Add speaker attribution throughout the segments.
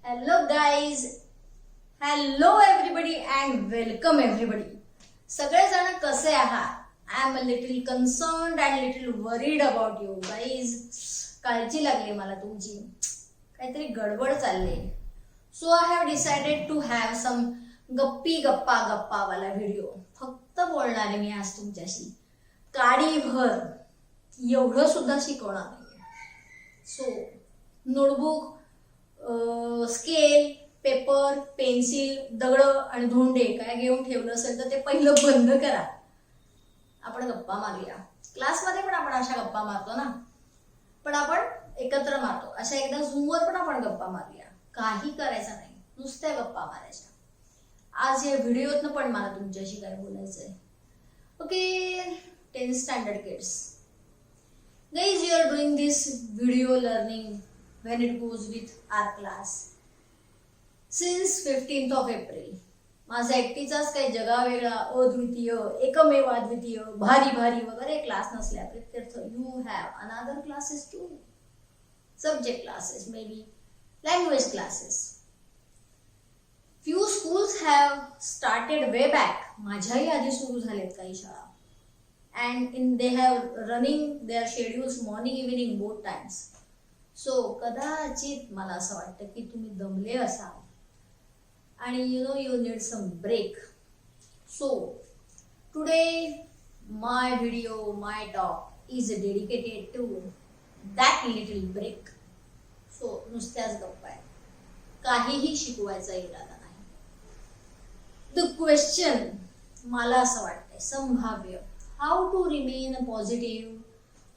Speaker 1: Hello guys, hello everybody and welcome everybody. सगळेजण कसे आहात? I am a little concerned and little worried about you guys. काळजी लागली मला तुमची. काहीतरी गडबड चालली. So I have decided to have some गप्पा वाला व्हिडिओ. फक्त बोलणार आहे मी आज तुमच्याशी. काडीभर एवढं सुद्धा शिकवणार नाही. So notebook, scale, paper, pencil, दगड आणि धोंडे काय घेऊन ठेवलं असेल तर ते पहिलं बंद करा. आपण गप्पा मारूया. क्लासमध्ये पण आपण अशा गप्पा मारतो ना, पण आपण एकत्र मारतो. अशा एकदा झूमवर पण आपण गप्पा मारूया. काही करायचं नाही, नुसत्या गप्पा मारायच्या. आज या व्हिडिओतनं पण मला तुमच्याशी काय बोलायचंय. Okay, 10th standard kids, guys, you are doing this video learning when it goes with our class since 15th of April. माझा एकटीचाच काही जगावेगळा, अद्वितीय, एकमेव अद्वितीय, भारी भारी वगैरे क्लास नसल्या प्रित्यर्थ you have another classes too, subject classes, maybe language classes. Few schools have started way back. माझ्याही आधी सुरू झालेत काही शाळा. And they have running their schedules morning evening both times. So कदाचित मला असं वाटतं की तुम्ही दमले असाल आणि you need some break. So today my video, my talk is dedicated to that little break. So नुसत्याच गप्पा आहे, काहीही शिकवायचा इरादा नाही. The question मला असं वाटतंय संभाव्य, how to remain positive,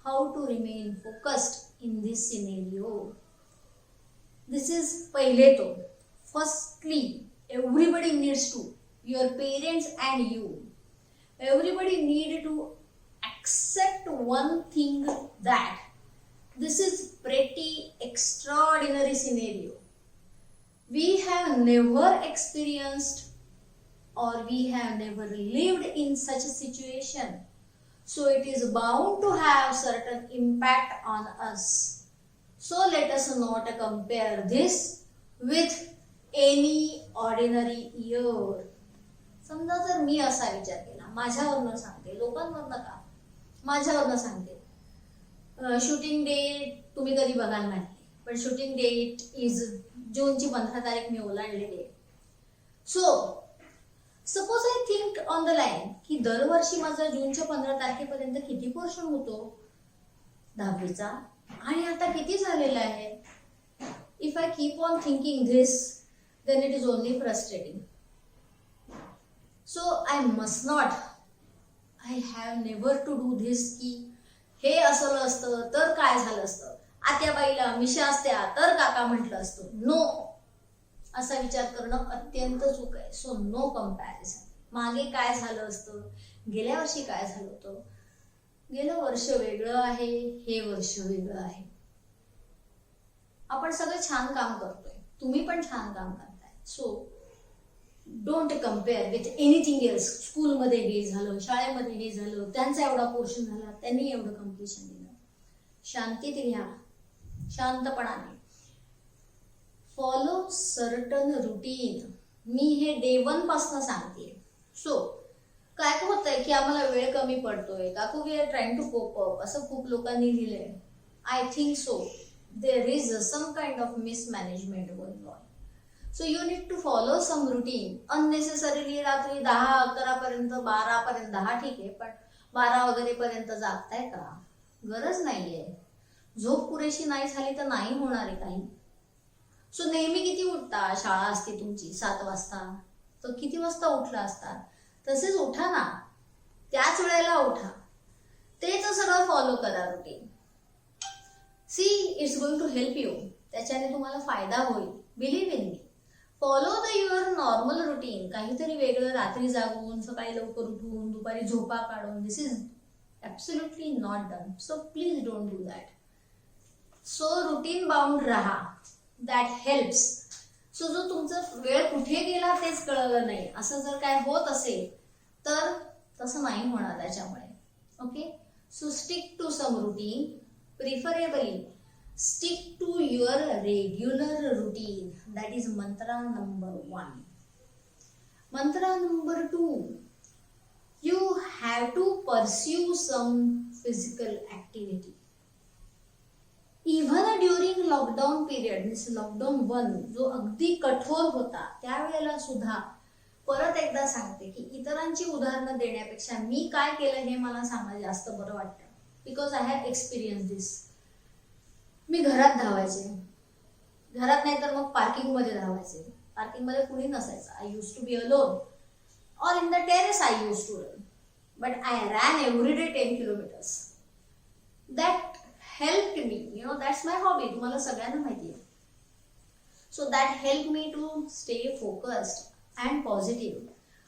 Speaker 1: how to remain focused in this scenario. This is pahle to. Firstly, everybody needs to, your parents and you, everybody need to accept one thing, that this is pretty extraordinary scenario. We have never experienced or we have never lived in such a situation. So it is bound to have certain impact on us. So let us not compare this with any ordinary year. समजा जर मी असा विचार केला, माझ्यावरनं सांगते, लोकांवरनं का, माझ्यावरनं सांगते. Shooting date तुम्ही कधी बघायला नाही, पण शूटिंग डेट इज जूनची 15 तारीख मी ओलांडलेली आहे. So suppose I think on the line की दरवर्षी माझा जूनच्या 15 तारखेपर्यंत किती पोर्शन होतो 10वीचा, आणि आता किती झालेला आहे. If I keep on thinking this, then it is only frustrating. So I must not, I have never to do this की हे असलं असतं तर काय झालं असतं, आत्याबाईला मिशा असत्या तर काका म्हटलं असतं. नो, असा विचार करणं अत्यंत चूक आहे. So no comparison. मागे काय झालं असतं, गेल्या वर्षी काय झालं होतं, गेलं वर्ष वेगळं आहे, हे वर्ष वेगळं आहे. आपण सगळं छान काम करतोय, तुम्ही पण छान काम करताय. So don't compare with anything else. स्कूलमध्ये हे झालं, शाळेमध्ये हे झालं, त्यांचा एवढा पोर्शन झाला, त्यांनी एवढं कम्प्लिशन दिलं. शांतीत घ्या, शांतपणाने. Follow certain routine. मी हे डे 1 पासून सांगते. सो काय होतंय की आम्हाला वेळ कमी पडतोय, काकू we are trying to cope up असं खूप लोकांनी लिहिलंय. I think so there is some kind of mismanagement going on. So you need to follow some routine. Unnecessarily रात्री 10-11 पर्यंत, 12 पर्यंत, 10 ठीक आहे, पण 12 वगैरे पर्यंत जागताय का, गरज नाहीये. झोप पुरेशी नाही झाली तर नाही होणार आहे काही. सो नेहमी किती उठता, शाळा असते तुमची 7 वाजता, तर किती वाजता उठला असता, तसेच उठा ना, त्याच वेळेला उठा. तेच सगळं फॉलो करा routine. See, it's going to help you. त्याच्याने तुम्हाला फायदा होईल. Believe in me. Follow the your normal routine. काहीतरी वेगळं, रात्री जागून, सकाळी लवकर उठून, दुपारी झोपा काढून, this is absolutely not done. So please don't do that. So routine bound राहा. That helps. सो जो तुमचा वेळ कुठे गेला तेच कळलं नाही, असं जर काय होत असेल तर तसं नाही होणार त्याच्यामुळे. Okay, so stick to some routine. Preferably Stick to your regular routine. That is mantra number 1. Mantra number 2. You have to pursue some physical activity. Even during lockdown period, means lockdown 1 जो अगदी कठोर होता त्यावेळेला सुद्धा परत एकदा सांगते की इतरांची उदाहरणं देण्यापेक्षा मी काय केलं हे मला सांगायला जास्त बरं वाटतं. बिकॉज आय हॅव एक्सपिरियन्स दिस. मी घरात धावायचे, घरात नाही तर मग पार्किंग मध्ये धावायचे. पार्किंग मध्ये कुणी नसायचं. I use to be alone or in the terrace I used to run, but I ran every day 10 kilometers. That helped me, that's my hobby. तुम्हाला सगळ्यांना माहिती आहे. So that helped me to stay focused and positive.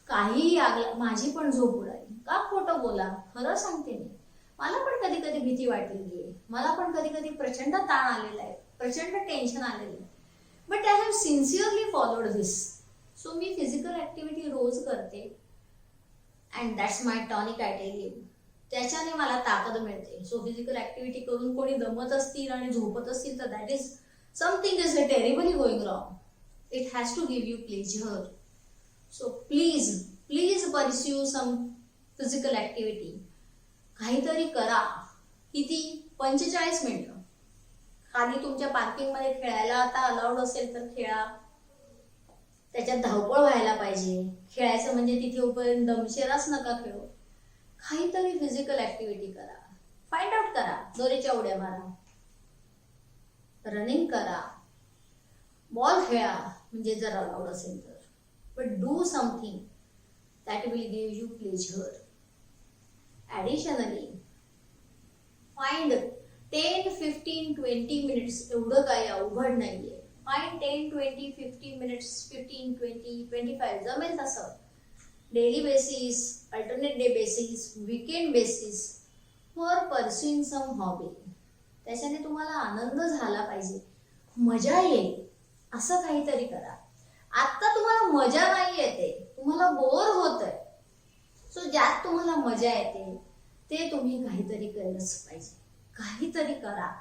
Speaker 1: काही माझी पण झोप उडाली. का खोटं बोला, खरं सांगते मी. मला पण कधी कधी भीती वाटलेली आहे. मला पण कधी कधी प्रचंड ताण आलेला आहे, प्रचंड टेन्शन आलेलं आहे. But I have sincerely followed this. So मी फिजिकल ऍक्टिव्हिटी रोज करते and that's my tonic, I tell you. त्याच्याने मला ताकद मिळते. सो फिजिकल ऍक्टिव्हिटी करून कोणी दमत असतील आणि झोपत असतील तर that is something is terribly going wrong. It has to give you pleasure. So please pursue some physical activity. काहीतरी करा. किती? 45 मिनिटं. खाली तुमच्या पार्किंग मध्ये खेळायला आता अलाउड असेल तर खेळा. त्याच्यात धावपळ व्हायला पाहिजे. खेळायचं म्हणजे तिथे उपर्यंत दमशेराच नका खेळू. काहीतरी फिजिकल ऍक्टिव्हिटी करा. फाइंड आउट करा. दोरीच्या उड्या मारा, रनिंग करा, बॉल खेळा म्हणजे जर अलाउड असेल तर. But do something that will give you pleasure. Additionally find 10, 15, 20 minutes. एवढं काही अवघड नाहीये. फाइंड 10, 20, 15 मिनिट्स, 15, 20, 25 जमेल तसं. Daily basis, alternate day basis, weekend basis for pursuing some hobby. त्याच्याने तुम्हाला आनंद झाला पाहिजे, मजा येईल असं काहीतरी करा. आत्ता तुम्हाला मजा नाही येते, तुम्हाला बोर होतंय. सो ज्यात तुम्हाला मजा येते ते तुम्ही काहीतरी केलंच पाहिजे. काहीतरी करा.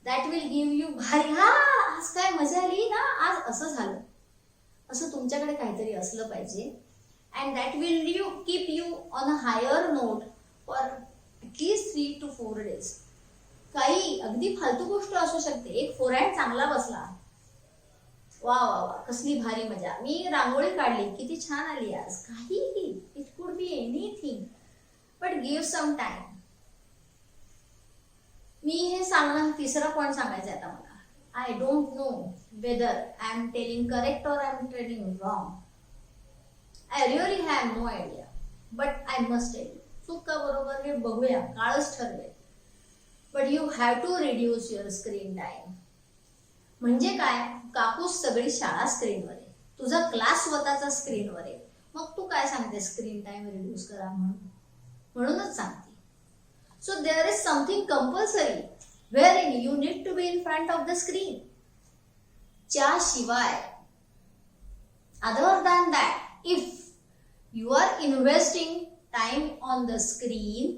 Speaker 1: दॅट विल गिव्ह यू भारी. हा आज काय मजा आली ना, आज असं झालं, असं तुमच्याकडे काहीतरी असलं पाहिजे. And that will keep you on a higher note for at least 3 to 4 days. काही अगदी फालतू गोष्ट असू शकते. एक फोरहँड चांगला बसला, वा वा वा कसली भारी मजा. मी रांगोळी काढली, किती छान आली आज. काहीही, it could be anything, but give some time. मी हे सांगणं, तिसरा पॉइंट सांगायचा आहे आता मला. I don't know whether I am telling correct और I am telling wrong. I really have no idea, but I must tell you. चूक का बरोबर हे बघूया, काळच ठरवेल. But you have to reduce your screen time. म्हणजे काय, कापूस सगळी शाळा स्क्रीनवर आहे, तुझा क्लास स्वतःचा स्क्रीनवर आहे. मग तू काय सांगते स्क्रीन टाइम रिड्यूस करा म्हणूनच सांगते. So there is something compulsory wherein you need to be in front of the screen. त्याशिवाय other than that, if you are investing time on the screen,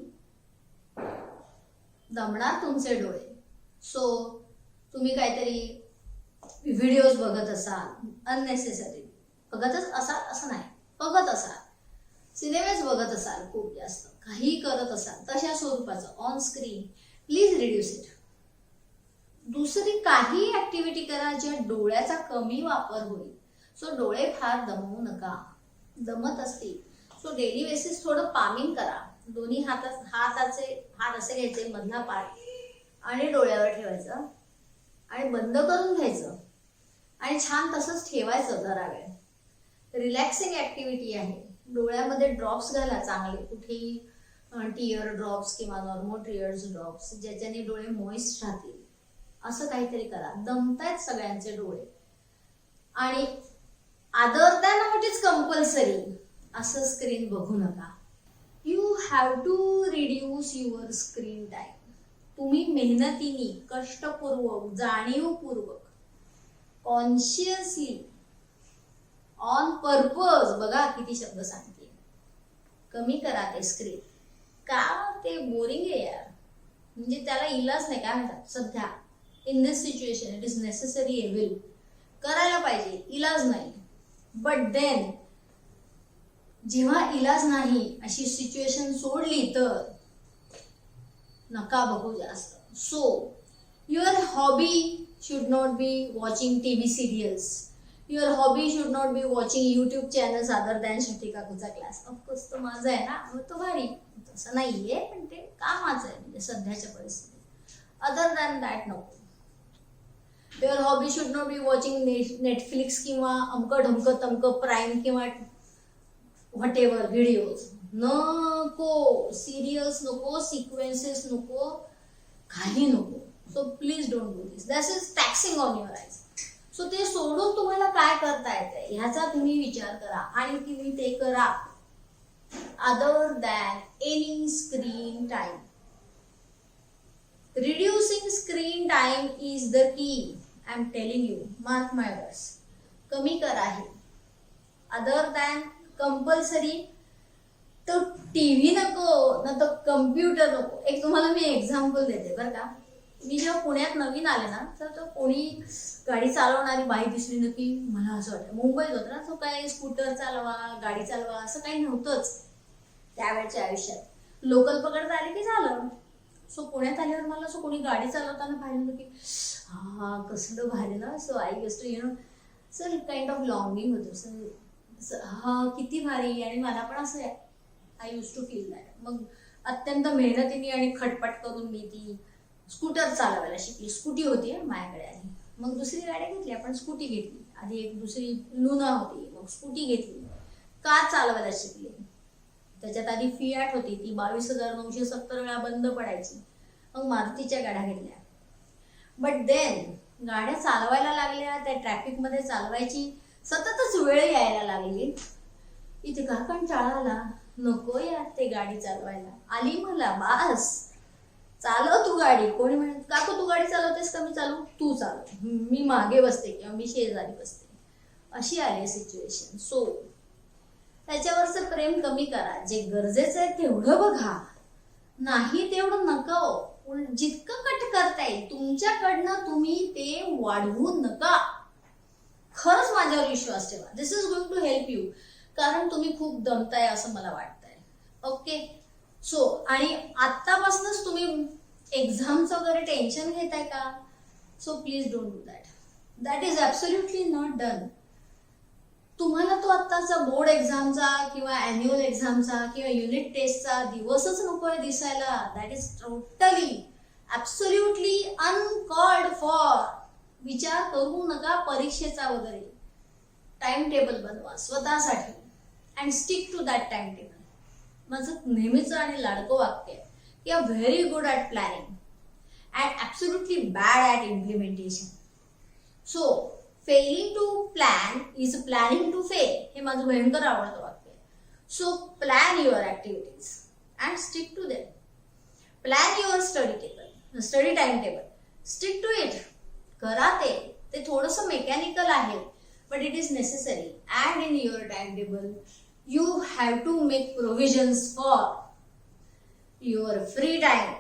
Speaker 1: दमणार तुमचे डोळे. सो तुम्ही काहीतरी व्हिडिओज बघत असाल, अननेसेसरी बघतच असाल असं नाही, बघत असाल, सिनेमेज बघत असाल, खूप जास्त काही करत असाल तशा स्वरूपाचं on screen, please reduce it. दुसरी काही ऍक्टिव्हिटी करा ज्या डोळ्याचा कमी वापर होईल. सो डोळे फार दमवू नका. दमत असतील सो डेली बेसिस थोडं पामिंग करा. दोन्ही हात असे घ्यायचे, मधला पाय आणि डोळ्यावर ठेवायचं आणि बंद करून घ्यायचं आणि छान तसंच ठेवायचं जरा वेळ. रिलॅक्सिंग ऍक्टिव्हिटी आहे. डोळ्यामध्ये ड्रॉप्स घाला चांगले, कुठेही टीयर ड्रॉप्स किंवा नॉर्मल टीयर्स ड्रॉप्स, ज्याच्याने डोळे मॉइस्ट राहतील. असं काहीतरी करा. दमतायत सगळ्यांचे डोळे. आणि other than what is compulsory असं स्क्रीन बघू नका. You have to reduce your screen time. तुम्ही मेहनतीने, कष्टपूर्वक, जाणीवपूर्वक, कॉन्शियसली, ऑन पर्पज, बघा किती शब्द सांगते, कमी करा ते स्क्रीन. का ते बोरिंग आहे यार, म्हणजे त्याला इलाज नाही. काय म्हणतात सध्या in this situation it is necessary will करायला पाहिजे, इलाज नाही. बट देन जेव्हा इलाज नाही अशी सिच्युएशन सोडली तर नका बघू जास्त. So your hobby should not be watching TV serials. Your hobby should not be watching YouTube channels other than Shruti काकूचा क्लास. ऑफकोर्स तो माझा आहे ना, तो भारी, तसं नाहीये, पण ते कामाचं आहे म्हणजे सध्याच्या परिस्थितीत. अदर दॅन दॅट नको. Your hobby should not be watching Netflix किंवा अमकं ढमकं तमकं प्राईम किंवा व्हॉट एव्हर व्हिडिओज. नको, सिरियल्स नको, सिक्वेन्सेस नको, काही नको. So please don't do this. This is taxing on your eyes. So ते सोडून तुम्हाला काय करता येते ह्याचा तुम्ही विचार करा आणि तुम्ही ते करा. Other than any screen time. Reducing screen time is the key. I am telling you, mark my words. कमी करा हे. अदर दॅन कंपल्सरी तो TV नको ना, तो कम्प्युटर नको. एक तुम्हाला मी एक्झाम्पल देते बरं का. मी जेव्हा पुण्यात नवीन आले ना, तर तो कोणी गाडी चालवणारी बाई दिसली ना की मला असं वाटतं, मुंबईत होतं ना, तो काय स्कूटर चालवा, गाडी चालवा असं काही नव्हतंच त्यावेळच्या आयुष्यात. लोकल पकडता आले की झालं. सो पुण्यात आल्यावर मला असं कोणी गाडी चालवताना पाहिलं की हा कसलं भारी ना. So I guess to you know sir kind of longing होतं. सर हा किती भारी. आणि मला पण असं आहे, I use to feel that. मग अत्यंत मेहनतीने आणि खटपट करून मी ती स्कूटर चालवायला शिकली. स्कूटी होती माझ्याकडे आधी, मग दुसरी गाडी घेतली आपण, स्कूटी घेतली. आधी एक दुसरी लुना होती, मग स्कूटी घेतली. कार चालवायला शिकली. त्याच्यात आधी फियाट होती, ती 22,970 वेळा बंद पडायची. मग मारुतीच्या गाड्या घेतल्या. बट देन गाड्या चालवायला लागल्या, त्या ट्रॅफिकमध्ये चालवायची सततच वेळ यायला लागली. इथे का कंटाळा आला, नको यार ते गाडी चालवायला. आली मला बास, चालव तू गाडी. कोणी म्हणत काकू तू गाडी चालवतेस का, मी चालू, तू चालव, मी मागे बसते किंवा मी शेजारी बसते. अशी आली सिच्युएशन. सो त्याच्यावरचं प्रेम कमी करा. जे गरजेचं आहे तेवढं बघा, नाही तेवढं नको. जितकं कट करता येईल तुमच्याकडनं तुम्ही ते वाढवू नका. खरंच माझ्यावर विश्वास ठेवा. This is going to help you. कारण तुम्ही खूप दमताय असं मला वाटतंय. ओके. सो आणि आत्तापासूनच तुम्ही एक्झामचं वगैरे टेन्शन घेताय का, so please don't do that. That is absolutely not done. तुम्हाला तो आत्ताचा बोर्ड एक्झामचा किंवा अॅन्युअल एक्झामचा किंवा युनिट टेस्टचा दिवसच नकोय दिसायला. That is totally absolutely uncalled for. विचार करू नका परीक्षेचा वगैरे. टाइम टेबल बनवा स्वतःसाठी and stick to that time table. माझं नेहमीचं आणि लाडकं वाक्य आहे की I very good at planning and absolutely bad at implementation. So failing to plan is planning to fail. हे माझं भयंकर आवडतं वाक्य आहे. So plan your activities and stick to them. Plan your study time table, stick to it. करा ते थोडंसं mechanical आहे, but it is necessary. And in your timetable you have to make provisions for your free time,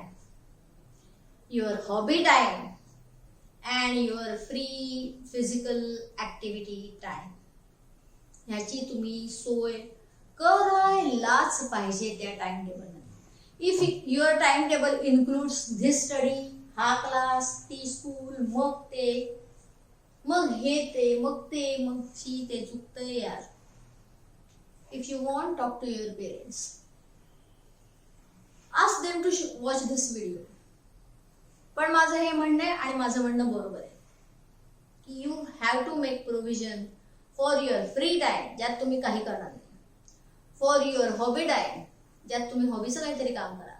Speaker 1: your hobby time and your free physical activity time. ह्याची तुम्ही सोय करायलाच पाहिजे त्या टाइम टेबल मध्ये. If your time table includes this study, हा class, ती school, मग हे ते, मग ते चुकतंय यार. If you want talk to your parents, ask them to watch this video. पण माझं हे म्हणणं आहे आणि माझं म्हणणं बरोबर आहे की you have to make provision for your free time, ज्यात तुम्ही काही करणार नाही. फॉर युअर हॉबी टाइम, ज्यात तुम्ही हॉबीचं काहीतरी काम करा,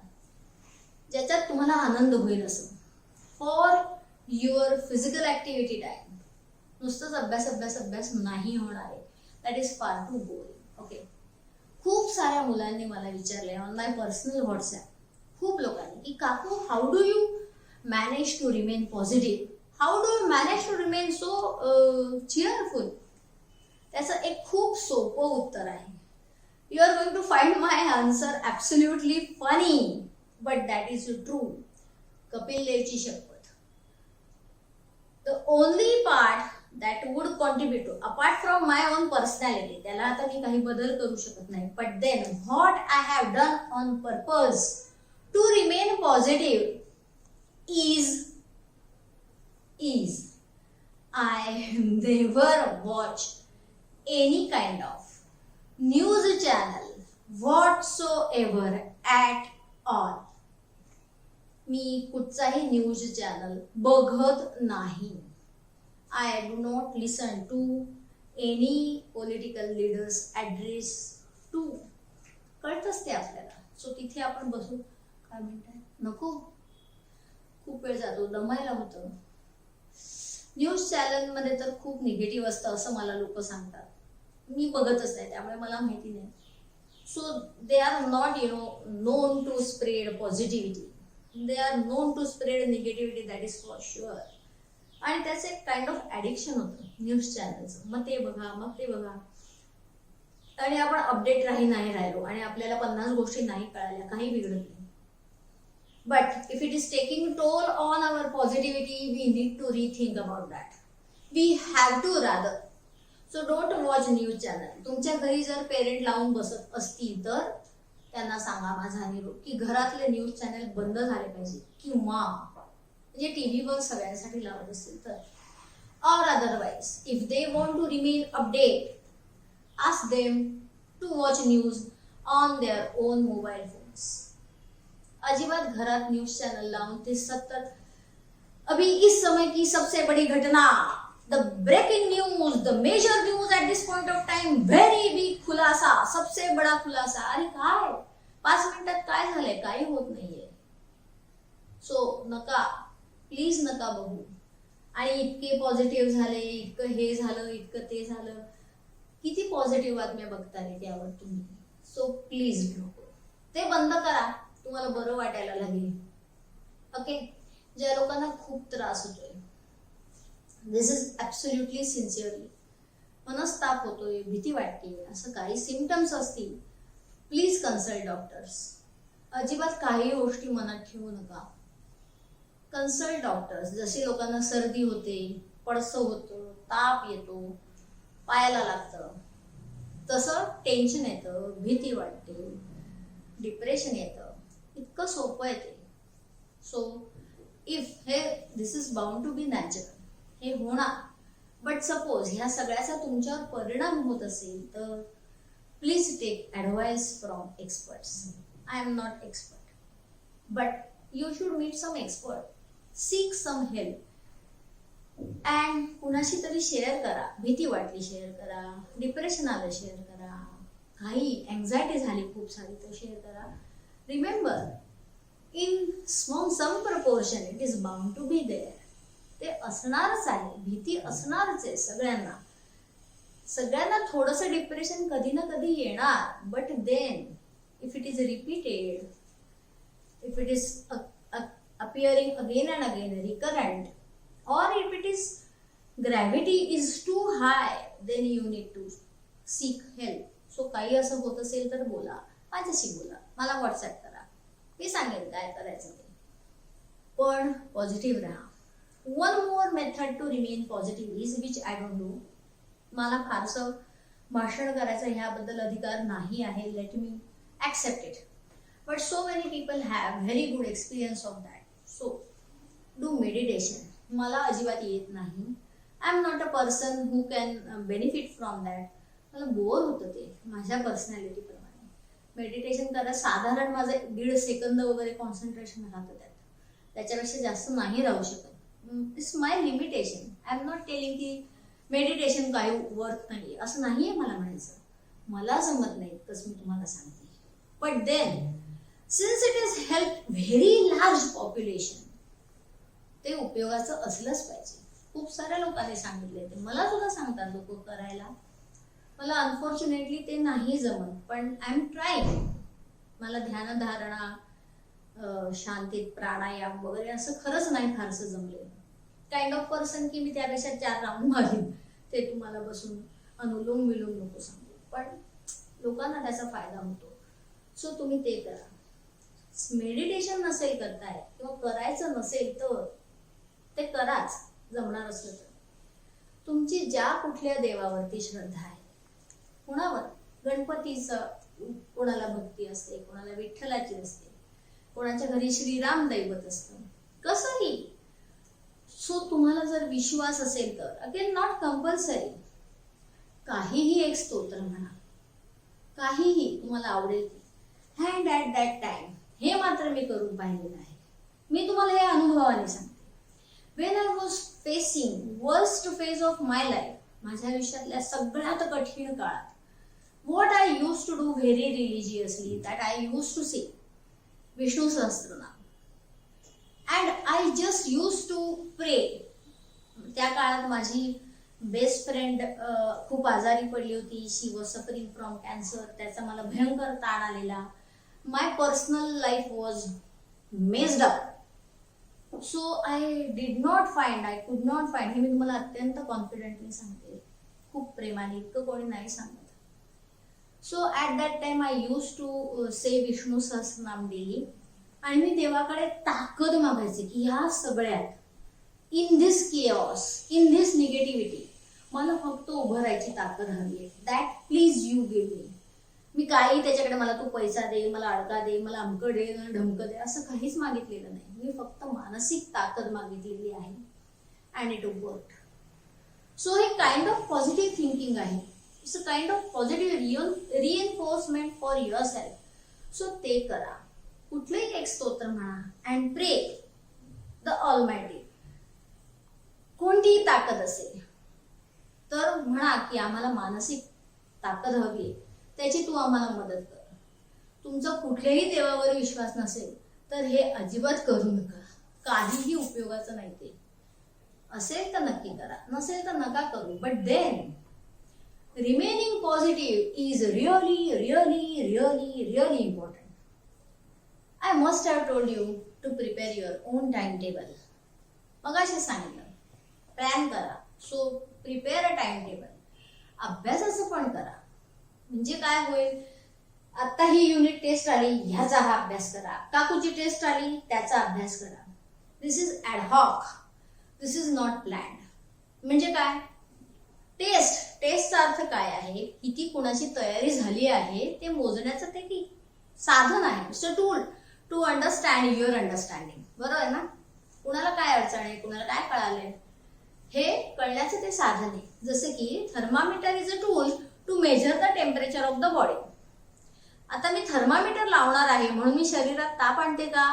Speaker 1: ज्याच्यात तुम्हाला आनंद होईल असं. For your physical activity time. नुसतंच अभ्यास नाही होणार आहे. That is far too boring. Okay. खूप साऱ्या मुलांनी मला विचारले ऑन माय पर्सनल व्हॉट्सॲप, खूप लोकांनी, की काकू how do you manage to remain positive, how do you manage to remain so cheerful. त्याचं एक खूप सोपं उत्तर आहे. You are going to find my answer absolutely funny, but that is true. Kapil देवची शपथ. The only part that would contribute to apart from my own personality, त्याला आता मी काही बदल करू शकत नाही, but then what I have done on purpose to remain positive is I never watch any kind of news channel whatsoever at all. मी कुठचाही न्यूज चॅनल बघत नाही. I do not listen to any political leaders address to. कळतच ते आपल्याला. So तिथे आपण बसू, काय म्हणताय, नको, खूप वेळ जातो, दमायला होतं. न्यूज चॅनलमध्ये तर खूप निगेटिव्ह असतं असं मला लोक सांगतात. मी बघतच नाही, त्यामुळे मला माहिती नाही. So they are not known to spread positivity, they are known to spread negativity, that is for sure. आणि त्याचं एक काइंड ऑफ ॲडिक्शन होतं न्यूज चॅनलचं. मग ते बघा, मग ते बघा, आणि आपण अपडेट नाही राहिलो आणि आपल्याला 50 गोष्टी नाही कळाल्या, काही बिघडत नाही. But if it is taking toll on our positivity, we need to rethink about that. We have to rather. So don't watch news channel. तुमच्या घरी जर पेरेंट लावून बसत असतील तर त्यांना सांगा माझा निरोप की घरातले न्यूज चॅनल बंद झाले पाहिजे, किंवा म्हणजे टीव्हीवर सगळ्यांसाठी लावत असतील तर. Or otherwise, if they want to remain update, ask them to watch news on their own mobile phones. अजिबात घरात न्यूज चैनल लाऊं ते सतत अभी इस समय की सबसे बड़ी घटना, the breaking news, the major news at this point of time, very big खुलासा, सबसे बड़ा खुलासा. अरे काय 5 मिनिटात काय झालंय, काही होत नाहीये. सो नका, प्लीज नका बघू. आणि इतके पॉझिटिव्ह झाले, इतकं हे झालं, इतकं ते झालं, किती पॉझिटिव्ह बातम्या बघताय त्यावर तुम्ही. सो प्लीज नको, ते बंद करा, तुम्हाला बरं वाटायला लागेल. ओके, ज्या लोकांना खूप त्रास होतोय, दिस इज ॲब्सोल्युटली सिन्सिअरली, मनस्ताप होतोय, भीती वाटते, असं काही सिम्पटम्स असतील, प्लीज कन्सल्ट डॉक्टर्स. अजिबात काही गोष्टी मनात ठेवू नका, कन्सल्ट डॉक्टर्स. जसे लोकांना सर्दी होते, पडसं होतं, ताप येतो, पायाला लागतं, तसं टेन्शन येतं, भीती वाटते, डिप्रेशन येतं, इतकं सोपं आहे ते. So if this is bound to be natural, हे होणार. बट सपोज ह्या सगळ्याचा तुमच्यावर परिणाम होत असेल तर please take advice from experts. I am not expert, but you should meet some expert, seek some help. And कुणाशी तरी शेअर करा. भीती वाटली शेअर करा, डिप्रेशन आलं शेअर करा, काही अँझायटी झाली खूप सारी तर शेअर करा. Remember, in some proportion it is bound to be there. ते असणारच आहे, भीती असणारच आहे सगळ्यांना. सगळ्यांना थोडंसं डिप्रेशन कधी ना कधी येणार. But then if it is repeated, if it is appearing again and again, recurrent, or if it is gravity is too high, then you need to seek help. So काही असं होत असेल तर बोला, माझ्याशी बोला, मला व्हॉट्सअप करा, मी सांगेन काय करायचं ते. पण पॉझिटिव्ह राहा. One more method to remain positive is which I don't do. मला फारसं भाषण करायचं ह्याबद्दल अधिकार नाही आहे, let me accept it. But so many people have very good experience of that. So do meditation. मला अजिबात येत नाही. I am not a person who can benefit from that. मला बोर होतं ते माझ्या पर्सनॅलिटी प्रमाणे. मेडिटेशन करा, साधारण माझं 1.5 सेकंद वगैरे कॉन्सन्ट्रेशन राहतं त्यात, त्याच्यापेक्षा जास्त नाही राहू शकत. It's my limitation. I am not telling की मेडिटेशन काही वर्थ नाही, असं नाही आहे मला म्हणायचं. मला जमत नाही इतकंच मी तुम्हाला सांगते. But then since it is help very large population, ते उपयोगाचं असलंच पाहिजे. खूप साऱ्या लोकांनी सांगितले, ते मला सुद्धा सांगतात लोक करायला. मला अनफॉर्च्युनेटली ते नाही जमत, पण आय एम ट्राईंग. मला ध्यानधारणा, शांतीत प्राणायाम वगैरे असं खरंच नाही फारसं जमले. काइंड ऑफ पर्सन की मी त्यापेक्षा 4 राऊंड मारीन, ते तुम्हाला बसून अनुलोम विलोम नको सांगू, पण लोकांना त्याचा फायदा होतो. सो तुम्ही ते करा. मेडिटेशन नसेल करताय किंवा करायचं नसेल तर ते कराच. जमणार असलं तर. तुमची ज्या कुठल्या देवावरती श्रद्धा आहे, कुणावर, गणपतीचं कोणाला भक्ती असते, कोणाला विठ्ठलाची असते, कोणाच्या घरी श्रीराम दैवत असतं, कसंही. सो तुम्हाला जर विश्वास असेल तर, अगेन नॉट कंपल्सरी, काहीही एक स्तोत्र म्हणा, काहीही तुम्हाला आवडेल ते. अँड ॲट दॅट टाइम, हे मात्र मी करून पाहिलेलं आहे, मी तुम्हाला हे अनुभवाने सांगते. When I was facing worst phase of my life, माझ्या आयुष्यातल्या सगळ्यात कठीण काळात, what I used to do very religiously, that I used to say Vishnu Sahasranam and I just used to pray. त्या काळात माझी बेस्ट फ्रेंड खूप आजारी पडली होती. She was suffering from cancer. त्याचा मला भयंकर ताण आलेला. My personal life was messed up. So I did not find, I could not find, हे मी तुम्हाला अत्यंत कॉन्फिडेंटली सांगते, खूप प्रेमाने, इतकं कोणी नाही सांगत. So at that time I use to say Vishnu Sahasranama daily. आणि मी देवाकडे ताकद मागायचे की ह्या सगळ्यात, in this chaos, in this negativity, मला फक्त उभं राहायची ताकद हवी आहे. That please you give me. मी काही त्याच्याकडे मला तू पैसा दे, मला अडका दे, मला अमकं दे, ढमकं दे, असं काहीच मागितलेलं नाही. मी फक्त मानसिक ताकद मागितलेली आहे. And it work. सो हे काइंड ऑफ पॉझिटिव्ह थिंकिंग आहे. It's a kind of positive reinforcement for yourself. So ते करा. कुठलंही एक स्तोत्र म्हणा अँड प्रे द ऑलमायटी. कोणतीही ताकद असेल तर म्हणा की आम्हाला मानसिक ताकद हवी आहे, त्याची तू आम्हाला मदत कर. तुमचा कुठल्याही देवावर विश्वास नसेल तर हे अजिबात करू नका. काहीही उपयोगाचं नाही ते. असेल तर नक्की करा, नसेल तर नका करू. But then remaining positive is really, really, really, really important. I must have told you to prepare your own timetable. मगाशी सांगितलं, प्लॅन करा. So prepare a time table. अभ्यासाचं पण करा. म्हणजे काय होईल, आता ही युनिट टेस्ट आली, ह्याचा हा अभ्यास करा. काकूची टेस्ट आली, त्याचा अभ्यास करा. This is ad hoc, this is not planned. म्हणजे काय, टेस्टचा अर्थ काय आहे, किती कोणाची तयारी झाली आहे ते मोजण्याचं ते की साधन आहे. It's a tool to understand your understanding. बरोबर आहे ना. कुणाला काय अडचण आहे, कुणाला काय कळालंय, हे कळण्याचं ते साधन आहे. जसं की thermometer is a tool to measure the temperature of the body. आता मी थर्मामीटर लावणार आहे म्हणून मी शरीरात ताप आणते का?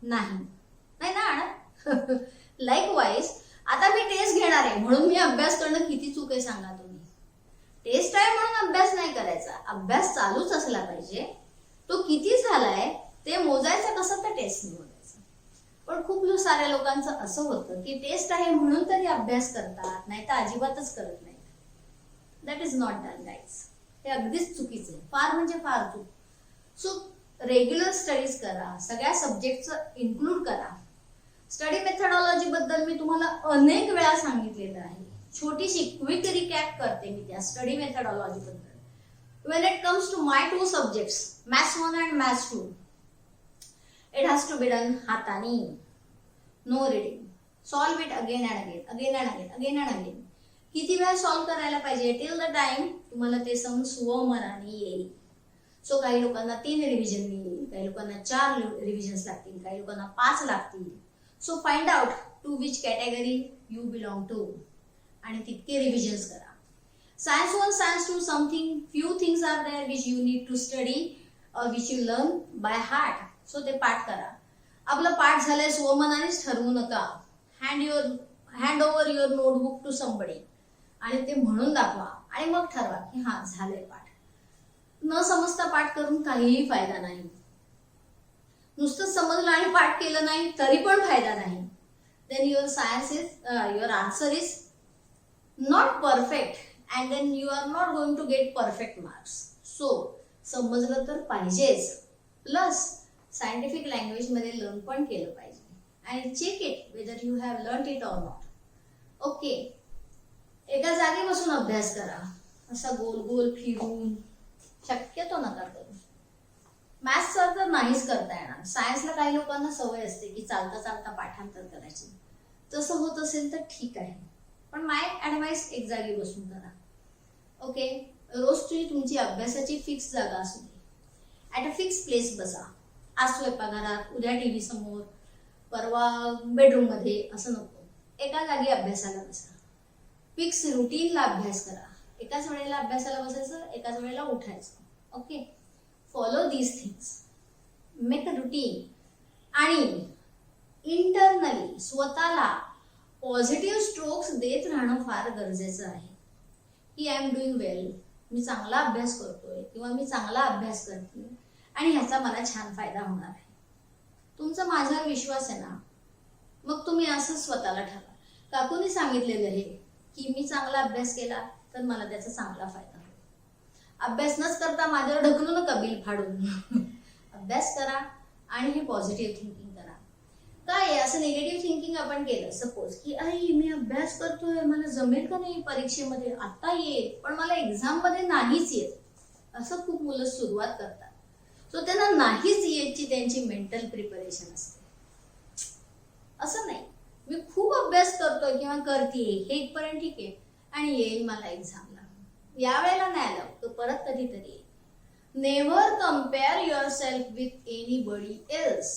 Speaker 1: नाही ना आणत. लाईकवाईज आता मी टेस्ट घेणार आहे म्हणून मी अभ्यास करणं किती चूक आहे सांगा तुम्ही. टेस्ट आहे म्हणून अभ्यास नाही करायचा. अभ्यास चालूच असला पाहिजे. तो किती झालाय ते मोजायचं कसं, तर टेस्टने मोजायचं. पण खूप साऱ्या लोकांचं असं होतं की टेस्ट आहे म्हणून तरी अभ्यास करतात, नाही तर अजिबातच करत नाही. That is not done guys. हे अगदीच चुकीचं आहे, फार म्हणजे फार चूक. सो रेग्युलर स्टडीज करा, सगळ्या सब्जेक्टचं इन्क्लूड करा. स्टडी मेथडॉलॉजी बद्दल मी तुम्हाला अनेक वेळा सांगितलेलं आहे. छोटीशी क्विक रिकॅप करते मी त्या स्टडी मेथडॉलॉजी बद्दल. When it comes to my two subjects, Maths 1 and Maths 2, it has to be done हातानी, no reading. Solve it again and again, again and again, again and again. किती वेळा solve करायला पाहिजे, till the time तुम्हाला ते सम स्वमनाने येईल. So काही लोकांना 3 रिव्हिजन येईल, काही लोकांना 4 रिव्हिजन्स लागतील, काही लोकांना 5 लागतील. So find out to which category you belong to आणि तितके रिव्हिजन्स करा. Science 1, Science 2, few things are there which you need to study or which you learn by heart. So ते पाठ करा. आपलं पाठ झालंय स्वमनानेच ठरवू नका. hand over your notebook to somebody आणि ते म्हणून दाखवा आणि मग ठरवा की हा झालंय पाठ. न समजता पाठ करून काहीही फायदा नाही. नुसतं समजलं आणि पाठ केलं नाही तरी पण फायदा नाही. Then your answer is not perfect. And then you are not going to get perfect marks. So समजलं तर पाहिजेच, प्लस सायंटिफिक लँग्वेज मध्ये लर्न पण केलं पाहिजे. आणि check it whether you have learn it or not. Okay, एका जागी बसून अभ्यास करा. असा गोल गोल फिरून शक्यतो नका करू. मॅथ्सचा तर नाहीच करता येणार. सायन्सला काही लोकांना सवय असते की चालता चालता पाठांतर करायची. तसं होत असेल तर ठीक आहे, पण माय ॲडवाइस एक जागी बसून करा. ओके, रोजची तुमची अभ्यासाची फिक्स जागा असू दे, ॲट अ फिक्स प्लेस बसा. आज स्वयंपाकघरात, उद्या टीव्ही समोर, परवा बेडरूम मध्ये, असं नको. एका जागी अभ्यासाला बसा. फिक्स रुटीनला अभ्यास करा. एकाच वेळेला अभ्यासाला बसायचं, एकाच वेळेला उठायचं. Okay, follow these things, make a routine. आणि इंटरनली स्वतःला पॉझिटिव्ह स्ट्रोक्स देत राहणं फार गरजेचं आहे की आय एम डुईंग वेल, मी चांगला अभ्यास करतोय किंवा मी चांगला अभ्यास करते आणि ह्याचा मला छान फायदा होणार आहे. तुमचा माझ्यावर विश्वास आहे ना, मग तुम्ही असं स्वतःला ठरवा. काकूनी सांगितलेलं हे की मी चांगला अभ्यास केला तर मला त्याचा चांगला फायदा होईल. अभ्यास नच करता माझ्यावर ढकलू नका बिल फाडून. अभ्यास करा आणि हे पॉझिटिव्ह थिंकिंग करा. काय असं निगेटिव्ह थिंकिंग आपण केलं, सपोज की आई मी अभ्यास करतोय, मला जमेल का नाही परीक्षेमध्ये, आता येत पण मला एक्झाम मध्ये नाहीच येत, असं खूप मुलं सुरुवात करतात. सो त्यांना नाहीच येतची त्यांची मेंटल प्रिपरेशन असते. असं नाही, मी खूप अभ्यास करतोय किंवा करतेय हे इथपर्यंत ठीक आहे आणि येईल मला एक्झामला, या वेळेला नाही आलं तर परत कधीतरी येईल. Never compare your self with anybody else.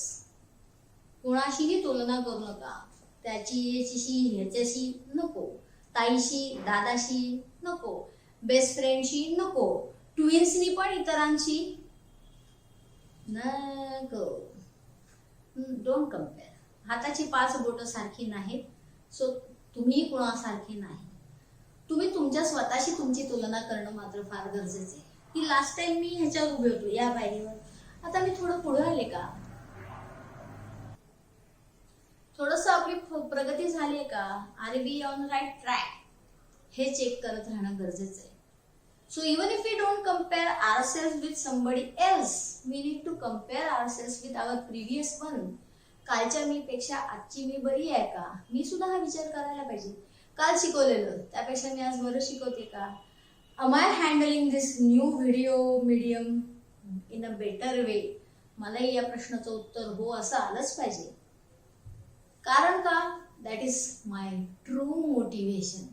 Speaker 1: कुणाशीही तुलना करू नका. त्याची ह्याच्याशी नको, ताईशी दादाशी नको, बेस्ट फ्रेंडशी नको, ट्विन्सनी पण इतरांशी नको. Don't compare. हाताची 5 बोटं सारखी नाहीत, सो तुम्ही कुणासारखे नाही. तुम्ही तुमच्या स्वतःशी तुमची तुलना करणं मात्र फार गरजेचं आहे की लास्ट टाइम मी ह्याच्यावर उभे होतो या पायरीवर, आता मी थोडं पुढे आले का, थोडस आपली प्रगती झाली का, are we on right track, हे चेक करत राहणं गरजेचं आहे. So even if we don't compare ourself with somebody else, we need to compare ourself with our previous one. कालच्या मी पेक्षा आजची मी बरी आहे का, मी सुद्धा हा विचार करायला पाहिजे. काल शिकवलेलं त्यापेक्षा मी आज बरं शिकवते का, am I handling this new video medium in a better way. मलाही या प्रश्नाचं उत्तर हो असं आलंच पाहिजे. कारण का, that is my true motivation.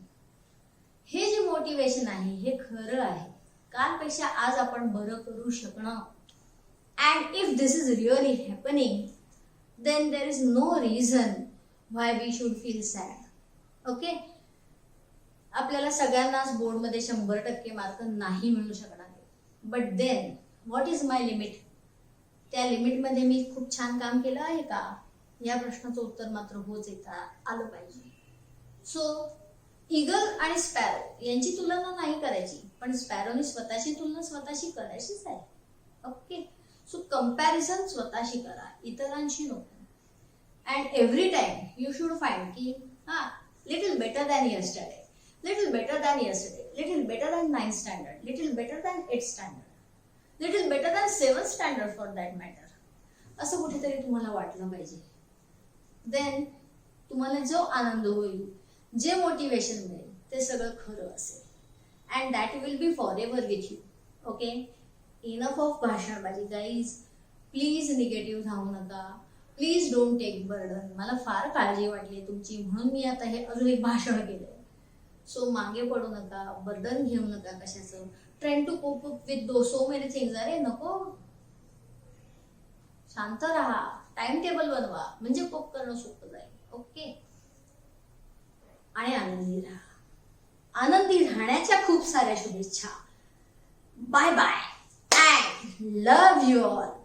Speaker 1: हे जे मोटिवेशन आहे हे खरं आहे. कालपेक्षा आज आपण बरं करू शकणं. And if this is really happening then there is no reason why we should feel sad. Okay, आपल्याला सगळ्यांनाच बोर्डमध्ये 100% मार्क नाही मिळू शकणार, but then what is my limit. त्या लिमिटमध्ये मी खूप छान काम केलं आहे का, या प्रश्नाचं उत्तर मात्र होच येता आलं पाहिजे. सो ईगल आणि स्पॅरो यांची तुलना नाही करायची, पण स्पॅरोनी स्वतःची तुलना स्वतःशी करायचीच आहे. ओके, सो कंपॅरिझन स्वतःशी करा, इतरांशी नको. And every time you should find की little better than yesterday, little better than yesterday, little better than 9th standard, little better than 8th standard, little better than 7th standard for that matter. असं कुठेतरी तुम्हाला वाटलं पाहिजे. Then तुम्हाला जो आनंद होईल, जे मोटिवेशन मिळेल ते सगळं खरं असेल. And that will be forever with you. Okay, enough of भाषणबाजी गाईज. प्लीज निगेटिव्ह राहू नका. Please don't take burden. मला फार काळजी वाटली तुमची, म्हणून मी आता हे अजून एक भाषण केलंय. सो मागे पडू नका, बर्डन घेऊ नका कशाचं. Trying to cope up with so many things. अरे नको, शांत राहा, टाइम टेबल बनवा, म्हणजे कोप करणं सोपं जाईल. ओके, आणि आनंदी राहा. आनंदी राहण्याच्या खूप साऱ्या शुभेच्छा. Bye bye. I love you all.